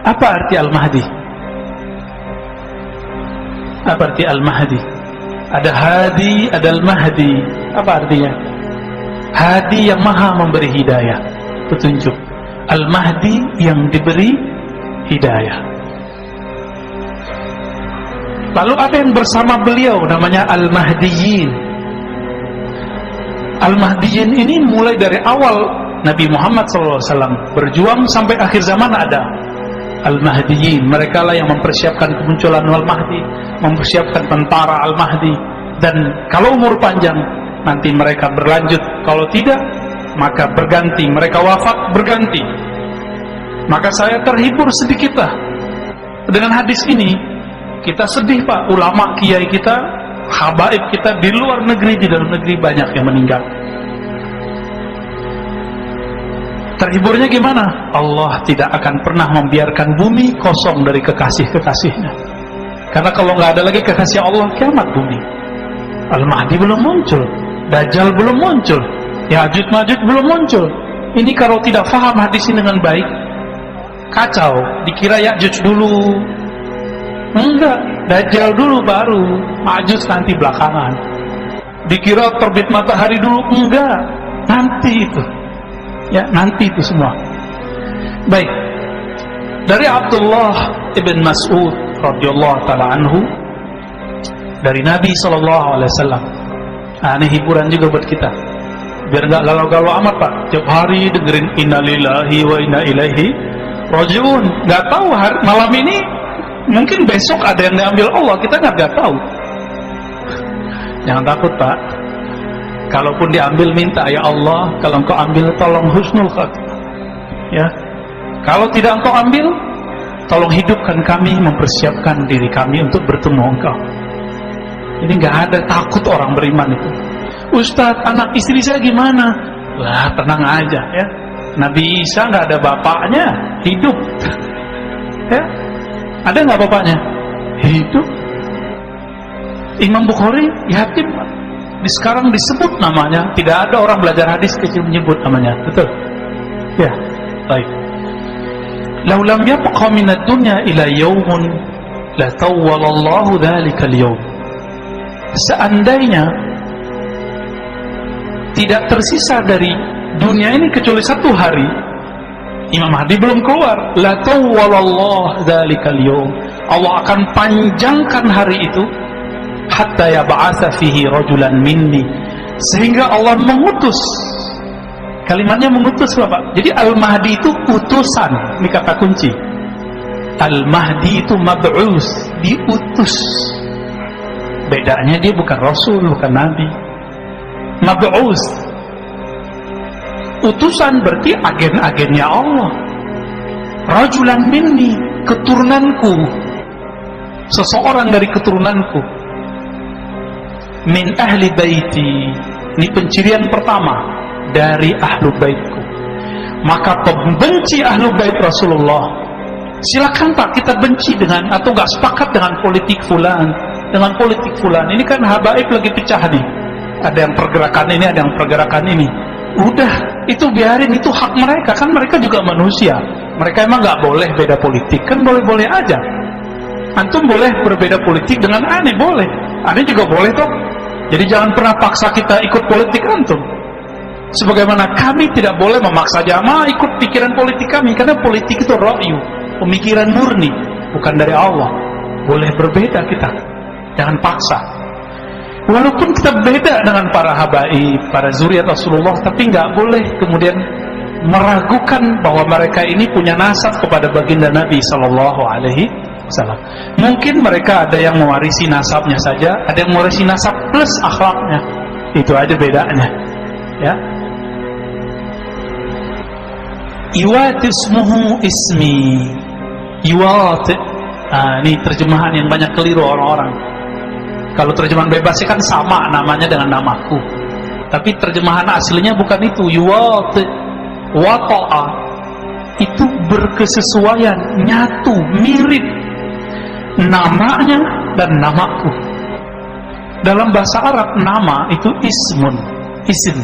Apa arti Al-Mahdi? Apa arti Al-Mahdi? Ada Hadi, ada Al-Mahdi. Apa artinya? Hadi yang maha memberi hidayah, petunjuk. Al-Mahdi yang diberi hidayah. Lalu ada yang bersama beliau namanya Al-Mahdiyin. Al-Mahdiyin ini mulai dari awal Nabi Muhammad SAW berjuang sampai akhir zaman ada Al-Mahdiyin. Mereka lah yang mempersiapkan kemunculan Al-Mahdi, mempersiapkan tentara Al-Mahdi. Dan kalau umur panjang nanti mereka berlanjut, kalau tidak maka berganti, mereka wafat berganti. Maka saya terhibur sedikitlah dengan hadis ini. Kita sedih Pak, ulama kiai kita, habaib kita di luar negeri, di dalam negeri banyak yang meninggal. Terhiburnya gimana? Allah tidak akan pernah membiarkan bumi kosong dari kekasih-kekasihnya. Karena kalau nggak ada lagi kekasih Allah, kiamat bumi. Al-Mahdi belum muncul, Dajjal belum muncul, Ya'juj Ma'juj belum muncul. Ini kalau tidak faham hadis ini dengan baik, kacau. Dikira Ya'juj dulu, enggak, Dajjal dulu baru, Ma'juj nanti belakangan. Dikira terbit matahari dulu, enggak, nanti itu. Ya, nanti itu semua. Baik. Dari Abdullah ibn Mas'ud radhiyallahu taala anhu, dari Nabi sallallahu alaihi wasallam. Nah, ini hiburan juga buat kita. Biar enggak galau-galau amat, Pak. Tiap hari dengerin innalillahi wa inna ilaihi rajiun. Enggak tahu malam ini mungkin besok ada yang diambil Allah, kita enggak tahu. Jangan takut, Pak. Kalaupun diambil, minta, ya Allah, kalau engkau ambil tolong husnul khatimah. Ya. Kalau tidak engkau ambil, tolong hidupkan kami, mempersiapkan diri kami untuk bertemu engkau. Ini nggak ada takut orang beriman itu. Ustaz, anak istri saya gimana? Lah, tenang aja ya. Nabi Isa nggak ada bapaknya, hidup. Ya. Ada nggak bapaknya? Hidup. Imam Bukhari yatim. Sekarang disebut namanya, tidak ada orang belajar hadis kecil menyebut namanya, betul? Ya, baik. Lau lam yabqa minad dunya ila yaumun la tawwalallahu dzalikal yaum. Seandainya tidak tersisa dari dunia ini kecuali satu hari, Imam Mahdi belum keluar, la tawwalallahu dzalikal yaum. Allah akan panjangkan hari itu hatta yab'atsa fihi rajulan minni, sehingga Allah mengutus. Kalimatnya mengutus, Bapak. Jadi Al-Mahdi itu utusan, ini kata kunci. Al-Mahdi itu mab'us, diutus. Bedanya dia bukan rasul, bukan nabi. Mab'us, utusan berarti agen-agennya Allah. Rajulan minni, keturunanku, seseorang dari keturunanku. Min ahli baiti, ini pencirian pertama dari ahlu baitku. Maka pembenci ahlu bait Rasulullah, silakan Pak, kita benci dengan atau nggak sepakat dengan politik fulan, dengan politik fulan. Ini kan habaib lagi pecah nih. Ada yang pergerakan ini, ada yang pergerakan ini. Udah, itu biarin, itu hak mereka, kan mereka juga manusia. Mereka emang nggak boleh beda politik, kan boleh-boleh aja. Antum boleh berbeda politik dengan aneh, boleh. Aneh juga boleh toh. Jadi jangan pernah paksa kita ikut politik antum. Sebagaimana kami tidak boleh memaksa jamaah ikut pikiran politik kami, karena politik itu ra'yu, pemikiran murni, bukan dari Allah. Boleh berbeda kita, jangan paksa. Walaupun kita beda dengan para habaib, para zuriat Rasulullah, tapi nggak boleh kemudian meragukan bahwa mereka ini punya nasab kepada baginda Nabi Sallallahu Alaihi Wasallam. Mungkin mereka ada yang mewarisi nasabnya saja, ada yang mewarisi nasab plus akhlaknya. Itu aja bedanya. Ya. Iwat ismuhu ismi. Iwat. Ini terjemahan yang banyak keliru orang-orang. Kalau terjemahan bebas kan sama namanya dengan namaku. Tapi terjemahan aslinya bukan itu. Iwat. Wata'a. Itu berkesesuaian, nyatu, mirip namanya dan namaku. Dalam bahasa Arab nama itu ismun, isim.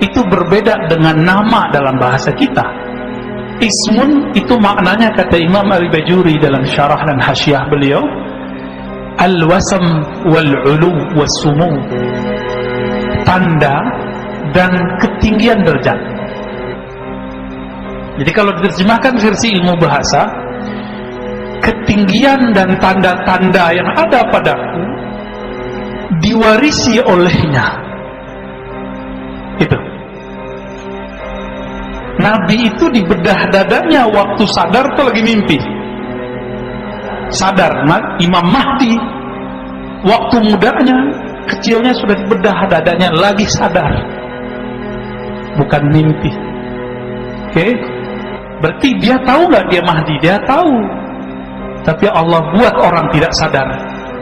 Itu berbeda dengan nama dalam bahasa kita. Ismun itu maknanya kata Imam Al-Bajuri dalam syarah dan hasyiah beliau, al-wasam wal-ulu was-sumu, tanda dan ketinggian derajat. Jadi kalau diterjemahkan versi ilmu bahasa, ketinggian dan tanda-tanda yang ada padaku diwarisi olehnya. Itu Nabi itu di bedah dadanya waktu sadar atau lagi mimpi? Sadar. Imam Mahdi waktu mudanya, kecilnya sudah di bedah dadanya, lagi sadar, bukan mimpi. Oke? Berarti dia tahu nggak dia Mahdi? Dia tahu. Tapi Allah buat orang tidak sadar,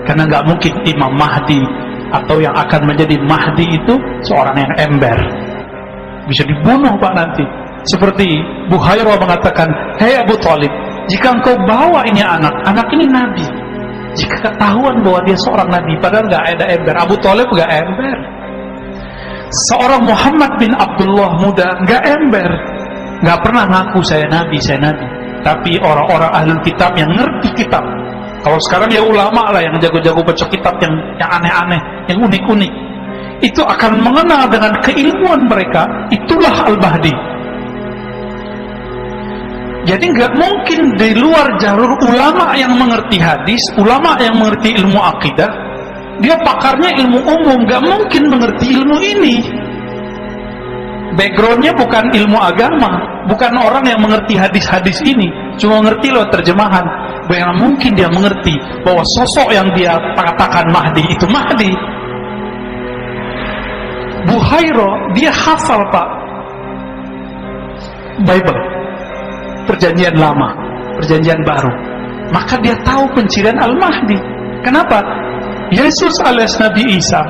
karena nggak mungkin Imam Mahdi atau yang akan menjadi Mahdi itu seorang yang ember, bisa dibunuh Pak nanti. Seperti Buhairah mengatakan, hei Abu Talib, jika engkau bawa ini anak ini Nabi, jika ketahuan bahwa dia seorang Nabi, padahal nggak ada ember. Abu Talib nggak ember. Seorang Muhammad bin Abdullah muda nggak ember, nggak pernah ngaku saya Nabi. Tapi orang-orang ahlul kitab yang ngerti kitab, kalau sekarang ya ulama lah yang jago-jago baca kitab yang aneh-aneh, yang unik-unik, itu akan mengenal dengan keilmuan mereka, itulah Al-Mahdi. Jadi nggak mungkin di luar jalur ulama yang mengerti hadis, ulama yang mengerti ilmu akidah, dia pakarnya ilmu umum, nggak mungkin mengerti ilmu ini. Backgroundnya bukan ilmu agama, bukan orang yang mengerti hadis-hadis ini, cuma mengerti loh terjemahan. Bagaimana mungkin dia mengerti bahwa sosok yang dia katakan Mahdi itu Mahdi? Buhairah dia hafal Pak Bible, Perjanjian Lama, Perjanjian Baru, maka dia tahu pencirian Al-Mahdi. Kenapa? Yesus alias Nabi Isa,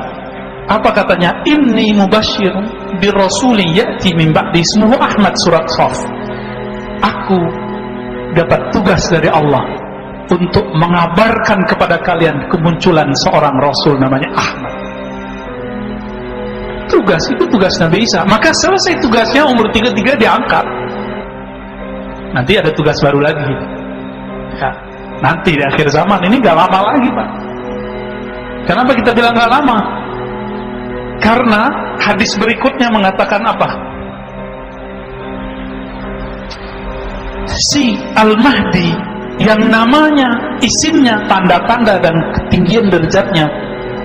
apa katanya? Inni mubasyir birrasulin ya'ti min ba'di ismuhu Ahmad, surat Shaf. Aku dapat tugas dari Allah untuk mengabarkan kepada kalian kemunculan seorang rasul namanya Ahmad. Tugas itu tugas Nabi Isa. Maka selesai tugasnya, umur 33 diangkat. Nanti ada tugas baru lagi ya, nanti di akhir zaman. Ini gak lama lagi Pak. Kenapa kita bilang gak lama? Karena hadis berikutnya mengatakan apa? Si Al-Mahdi yang namanya, isimnya, tanda-tanda dan ketinggian derajatnya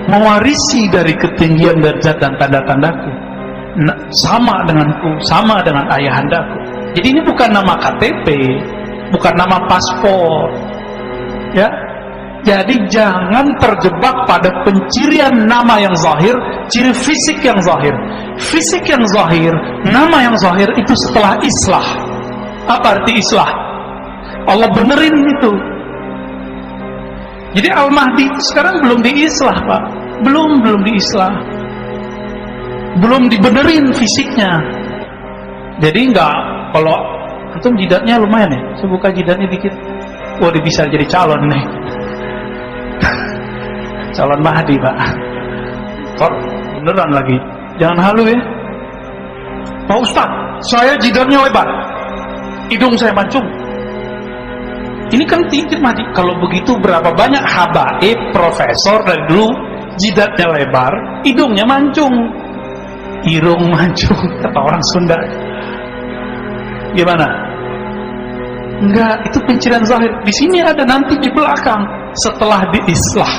mewarisi dari ketinggian derajat dan tanda-tandaku, sama denganku, sama dengan ayahandaku. Jadi ini bukan nama KTP, bukan nama paspor, ya. Jadi jangan terjebak pada pencirian nama yang zahir, ciri fisik yang zahir. Fisik yang zahir, nama yang zahir itu setelah islah. Apa arti islah? Allah benerin itu. Jadi Al-Mahdi sekarang belum diislah Pak, belum diislah, belum dibenerin fisiknya. Jadi enggak. Kalau antum jidatnya lumayan ya, saya buka jidatnya dikit, wah dia bisa jadi calon nih. Calon Mahdi Pak. Kok beneran lagi, jangan halu ya Pak Ustaz, saya jidatnya lebar, hidung saya mancung. Ini kan tinggi Mahdi. Kalau begitu berapa banyak habaib, profesor dari dulu jidatnya lebar, hidungnya mancung, irung mancung, kata orang Sunda. Gimana? Enggak, itu pencirian zahir. Di sini ada, nanti di belakang setelah diislah.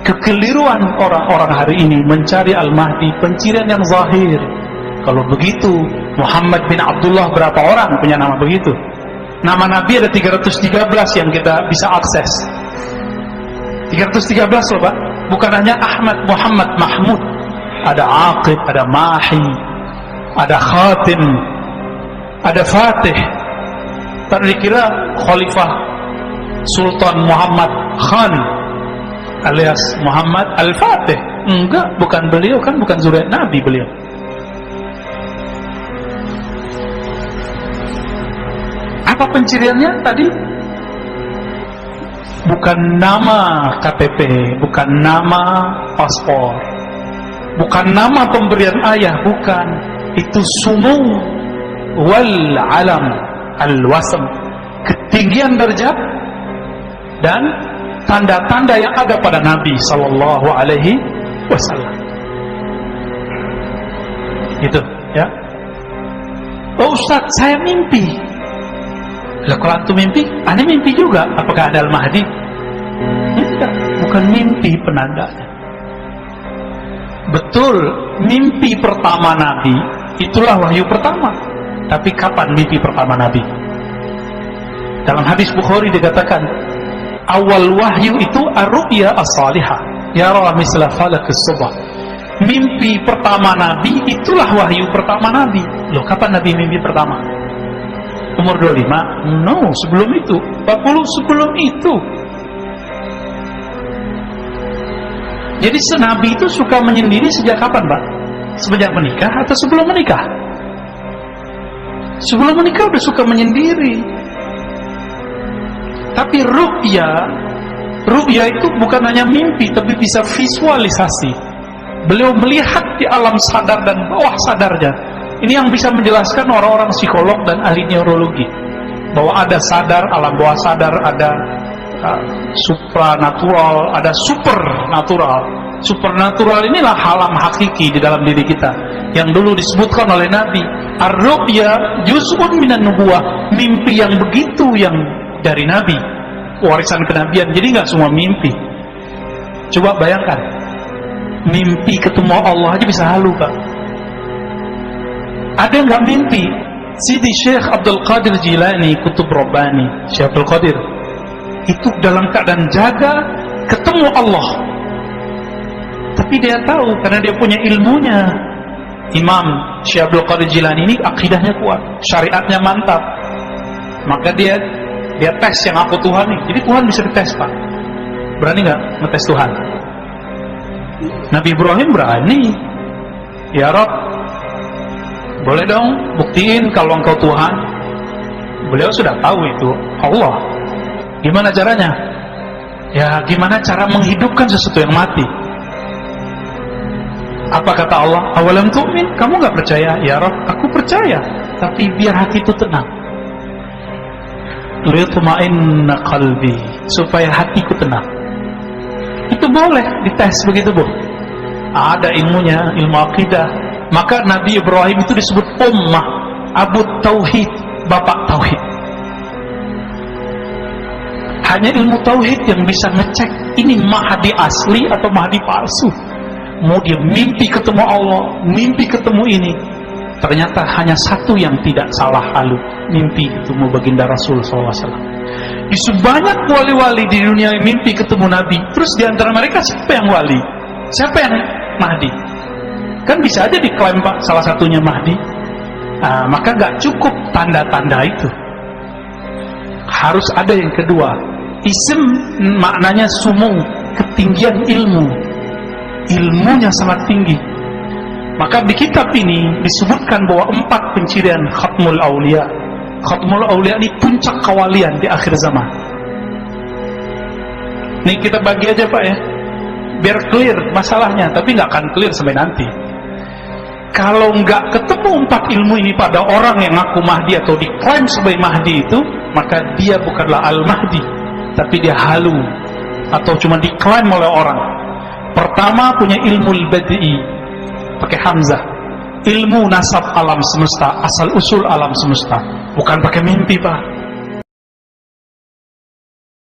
Kekeliruan orang-orang hari ini mencari Al-Mahdi, pencirian yang zahir. Kalau begitu, Muhammad bin Abdullah berapa orang punya nama begitu? Nama Nabi ada 313 yang kita bisa akses. 313 loh Pak. Bukan hanya Ahmad, Muhammad, Mahmud. Ada Aqib, ada Mahi, ada Khatim, ada Fatih. Tak dikira Khalifah Sultan Muhammad Khan alias Muhammad Al-Fatih. Enggak, bukan beliau, kan bukan zuriat Nabi beliau. Apa penciriannya tadi? Bukan nama KTP, bukan nama paspor, bukan nama pemberian ayah, bukan. Itu sumu wal alam, al-wasm, ketinggian derajat dan tanda-tanda yang ada pada Nabi sallallahu alaihi wasallam. Itu ya. Oh Ustaz, saya mimpi. Lah kalau antum mimpi, aneh mimpi juga. Apakah ada Al-Mahdi? Tidak, bukan mimpi penandanya. Betul, mimpi pertama Nabi itulah wahyu pertama. Tapi kapan mimpi pertama Nabi? Dalam hadis Bukhari dikatakan, awal wahyu itu ar-ru'ya as-salihah, yara misla falakis subah. Mimpi pertama Nabi itulah wahyu pertama Nabi. Loh, kapan Nabi mimpi pertama? Umur 25? No, sebelum itu. 40 sebelum itu. Jadi Nabi itu suka menyendiri sejak kapan, Pak? Sejak menikah atau sebelum menikah? Sebelum menikah udah suka menyendiri. Tapi ru'ya itu bukan hanya mimpi, tapi bisa visualisasi. Beliau melihat di alam sadar dan bawah sadarnya. Ini yang bisa menjelaskan orang-orang psikolog dan ahli neurologi, bahwa ada sadar, alam bawah sadar, ada supranatural, ada supernatural. Supernatural inilah alam hakiki di dalam diri kita, yang dulu disebutkan oleh Nabi, ar-ru'ya juz'un minan nubuwah, mimpi yang begitu yang dari Nabi, warisan kenabian. Jadi nggak semua mimpi. Coba bayangkan, mimpi ketemu Allah aja bisa halu, Pak. Ada yang nggak mimpi? Sidi Syekh Abdul Qadir Jilani, Kutub Rabbani, Syekh Abdul Qadir itu dalam keadaan jaga ketemu Allah, tapi dia tahu karena dia punya ilmunya. Imam Syekh Abdul Qadir Jilani ini akidahnya kuat, syariatnya mantap, maka dia tes yang aku Tuhan nih. Jadi Tuhan bisa dites, Pak. Berani nggak ngetes Tuhan? Nabi Ibrahim berani. Ya Rabb, boleh dong buktiin kalau engkau Tuhan. Beliau sudah tahu itu Allah. Gimana caranya? Ya gimana cara menghidupkan sesuatu yang mati? Apa kata Allah? Awalam tu'min? Kamu gak percaya? Ya Rabb, aku percaya, tapi biar hati itu tenang. Liyatma'inna qalbi, supaya hatiku tenang. Itu boleh dites begitu, Bu. Ada ilmunya, ilmu akidah. Maka Nabi Ibrahim itu disebut ummah, Abu Tauhid, bapak Tauhid. Hanya ilmu Tauhid yang bisa ngecek ini Mahdi asli atau Mahdi palsu. Mau dia mimpi ketemu Allah, mimpi ketemu ini, ternyata hanya satu yang tidak salah halu, mimpi ketemu baginda Rasul SAW. Di sebanyak wali-wali di dunia mimpi ketemu Nabi. Terus di antara mereka siapa yang wali? Siapa yang Mahdi? Kan bisa aja diklaim, Pak, salah satunya Mahdi. Maka gak cukup tanda-tanda itu, harus ada yang kedua. Ism maknanya sumung, ketinggian ilmu. Ilmunya sangat tinggi. Maka di kitab ini disebutkan bahwa 4 pencirian Khatmul Aulia. Khatmul Aulia ini puncak kewalian di akhir zaman. Nih kita bagi aja, Pak, ya, biar clear masalahnya. Tapi nggak akan clear sampai nanti. Kalau nggak ketemu 4 ilmu ini pada orang yang ngaku Mahdi atau diklaim sebagai Mahdi itu, maka dia bukanlah Al-Mahdi, tapi dia halu atau cuma diklaim oleh orang. Pertama, punya ilmu al-bad'i, pakai hamzah, ilmu nasab alam semesta, asal usul alam semesta. Bukan pakai mimpi, Pak.